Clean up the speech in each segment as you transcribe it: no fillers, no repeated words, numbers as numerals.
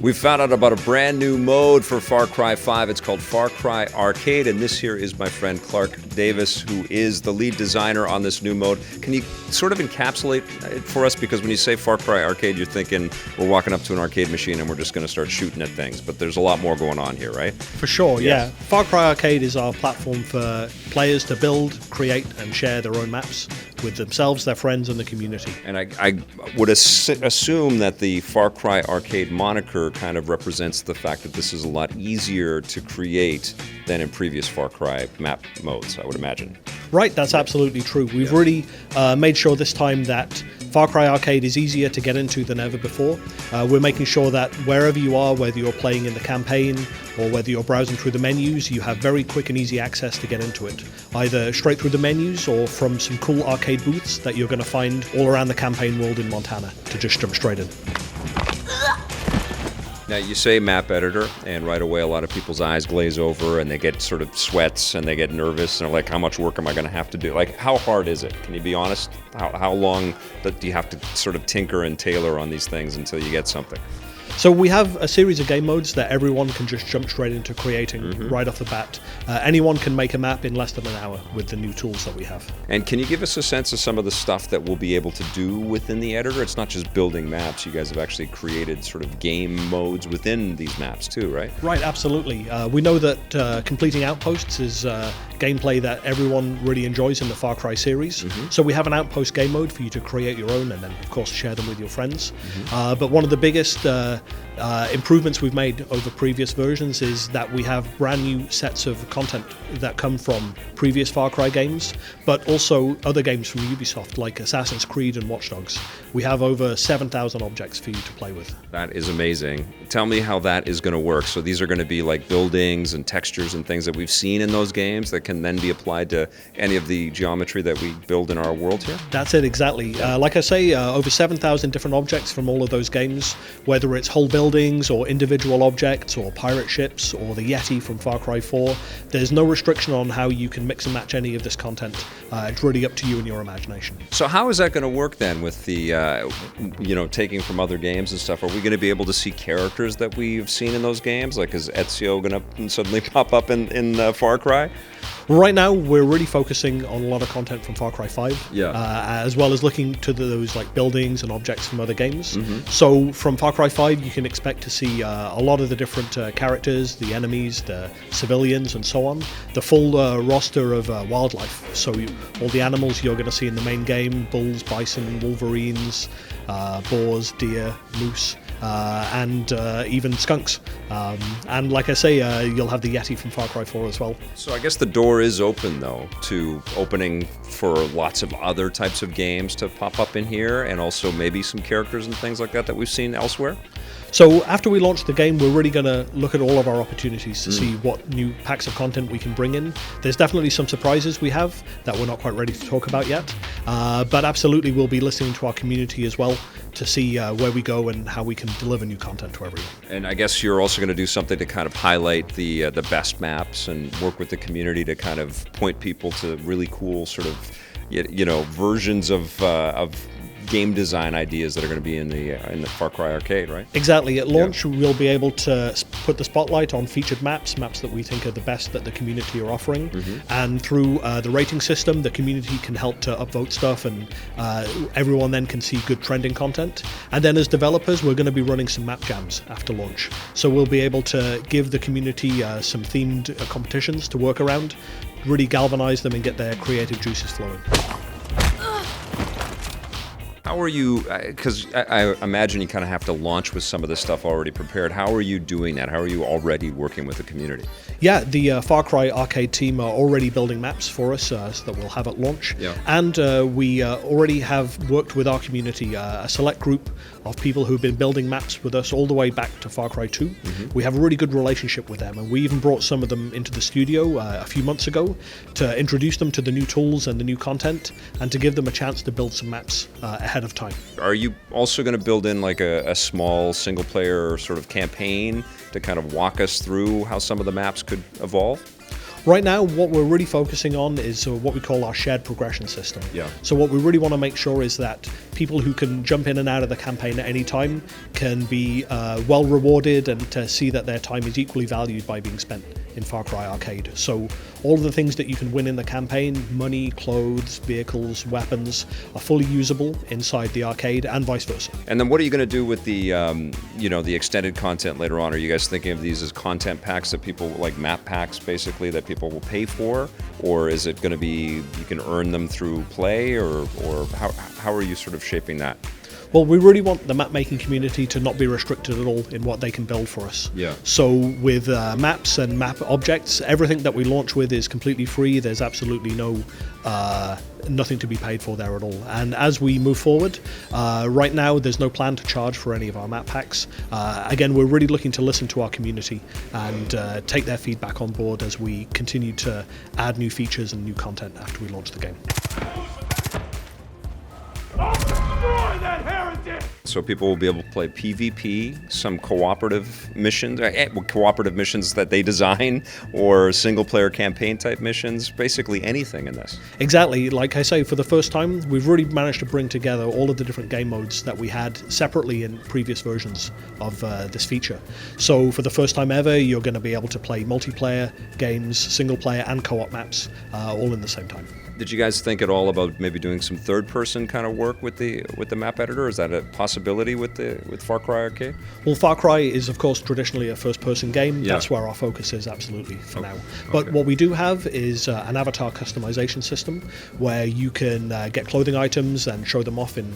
We found out about a brand new mode for Far Cry 5. It's called Far Cry Arcade, and this here is my friend Clark Davies, who is the lead designer on this new mode. Can you sort of encapsulate it for us? Because when you say Far Cry Arcade, you're thinking we're walking up to an arcade machine and we're just going to start shooting at things, but there's a lot more going on here, right? For sure, yeah. Far Cry Arcade is our platform for players to build, create, and share their own maps with themselves, their friends, and the community. And I would assume that the Far Cry Arcade moniker kind of represents the fact that this is a lot easier to create than in previous Far Cry map modes, I would imagine. Right, that's absolutely true. We've really made sure this time that Far Cry Arcade is easier to get into than ever before. We're making sure that wherever you are, whether you're playing in the campaign or whether you're browsing through the menus, you have very quick and easy access to get into it, either straight through the menus or from some cool arcade booths that you're going to find all around the campaign world in Montana to just jump straight in. Now, you say map editor, and right away a lot of people's eyes glaze over and they get sort of sweats and they get nervous and they're like, how much work am I going to have to do? Like, how hard is it? Can you be honest? How long do you have to sort of tinker and tailor on these things until you get something? So we have a series of game modes that everyone can just jump straight into creating right off the bat. Anyone can make a map in less than an hour with the new tools that we have. And can you give us a sense of some of the stuff that we'll be able to do within the editor? It's not just building maps. You guys have actually created sort of game modes within these maps too, right? Right, absolutely. We know that completing outposts is gameplay that everyone really enjoys in the Far Cry series. So we have an outpost game mode for you to create your own and then, of course, share them with your friends. But one of the biggest improvements we've made over previous versions is that we have brand new sets of content that come from previous Far Cry games, but also other games from Ubisoft like Assassin's Creed and Watch Dogs. We have over 7,000 objects for you to play with. That is amazing. Tell me how that is going to work. So these are going to be like buildings and textures and things that we've seen in those games that can then be applied to any of the geometry that we build in our world here? That's it, exactly. Like I say, over 7,000 different objects from all of those games, whether it's whole buildings or individual objects or pirate ships or the Yeti from Far Cry 4. There's no restriction on how you can mix and match any of this content. It's really up to you and your imagination. So how is that going to work then with the, taking from other games and stuff? Are we going to be able to see characters that we've seen in those games? Like, is Ezio going to suddenly pop up in Far Cry? Right now, we're really focusing on a lot of content from Far Cry 5, as well as looking to those like buildings and objects from other games. So from Far Cry 5, you can expect to see a lot of the different characters, the enemies, the civilians, and so on. The full roster of wildlife. So all the animals you're going to see in the main game: bulls, bison, wolverines, boars, deer, moose. And even skunks. And like I say, you'll have the Yeti from Far Cry 4 as well. So I guess the door is open, though, to opening for lots of other types of games to pop up in here, and also maybe some characters and things like that we've seen elsewhere? So after we launch the game, we're really going to look at all of our opportunities to see what new packs of content we can bring in. There's definitely some surprises we have that we're not quite ready to talk about yet. But absolutely, we'll be listening to our community as well to see where we go and how we can deliver new content to everyone. And I guess you're also going to do something to kind of highlight the best maps and work with the community to kind of point people to really cool sort of, versions of game design ideas that are going to be in the Far Cry Arcade, right? Exactly. At launch, we'll be able to put the spotlight on featured maps that we think are the best that the community are offering. And through the rating system, the community can help to upvote stuff, and everyone then can see good trending content. And then as developers, we're going to be running some map jams after launch. So we'll be able to give the community some themed competitions to work around, really galvanize them and get their creative juices flowing. How are you, because I imagine you kind of have to launch with some of this stuff already prepared. How are you doing that? How are you already working with the community? Yeah, the Far Cry Arcade team are already building maps for us that we'll have at launch. And we already have worked with our community, a select group of people who've been building maps with us all the way back to Far Cry 2. We have a really good relationship with them, and we even brought some of them into the studio a few months ago to introduce them to the new tools and the new content, and to give them a chance to build some maps ahead of time. Are you also going to build in like a small single-player sort of campaign to kind of walk us through how some of the maps could evolve? Right now, what we're really focusing on is what we call our shared progression system. Yeah. So what we really want to make sure is that people who can jump in and out of the campaign at any time can be well rewarded and to see that their time is equally valued by being spent in Far Cry Arcade. So all of the things that you can win in the campaign, money, clothes, vehicles, weapons, are fully usable inside the arcade and vice versa. And then what are you going to do with the, the extended content later on? Are you guys thinking of these as content packs that people, like map packs basically, that people will pay for? Or is it going to be, you can earn them through play, or how are you sort of shaping that? Well, we really want the map-making community to not be restricted at all in what they can build for us. Yeah. So with maps and map objects, everything that we launch with is completely free. There's absolutely nothing to be paid for there at all. And as we move forward, right now there's no plan to charge for any of our map packs. Again, we're really looking to listen to our community and take their feedback on board as we continue to add new features and new content after we launch the game. So people will be able to play PvP, some cooperative missions that they design, or single-player campaign type missions, basically anything in this. Exactly. Like I say, for the first time, we've really managed to bring together all of the different game modes that we had separately in previous versions of this feature. So for the first time ever, you're going to be able to play multiplayer games, single-player and co-op maps, all in the same time. Did you guys think at all about maybe doing some third-person kind of work with the map editor? Is that a possibility with Far Cry Arcade? Well, Far Cry is, of course, traditionally a first-person game. Yeah. That's where our focus is, absolutely, for now. But what we do have is an avatar customization system where you can get clothing items and show them off in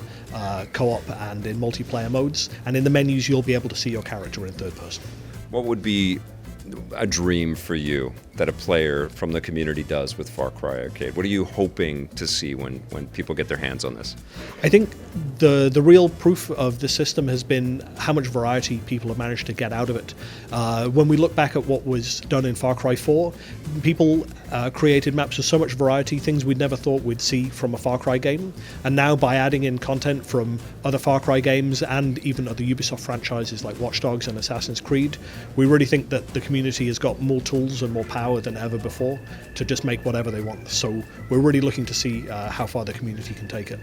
co-op and in multiplayer modes. And in the menus, you'll be able to see your character in third person. What would be a dream for you that a player from the community does with Far Cry Arcade? What are you hoping to see when people get their hands on this? I think the real proof of the system has been how much variety people have managed to get out of it. When we look back at what was done in Far Cry 4, people created maps with so much variety, things we'd never thought we'd see from a Far Cry game. And now by adding in content from other Far Cry games and even other Ubisoft franchises like Watch Dogs and Assassin's Creed, we really think that the community has got more tools and more power than ever before to just make whatever they want. So we're really looking to see how far the community can take it.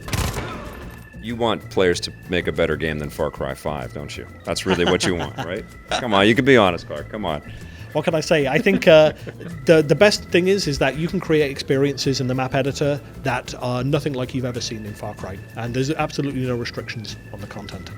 You want players to make a better game than Far Cry 5, don't you? That's really what you want, right? Come on, you can be honest, Clark. Come on. What can I say? I think the best thing is that you can create experiences in the map editor that are nothing like you've ever seen in Far Cry, and there's absolutely no restrictions on the content.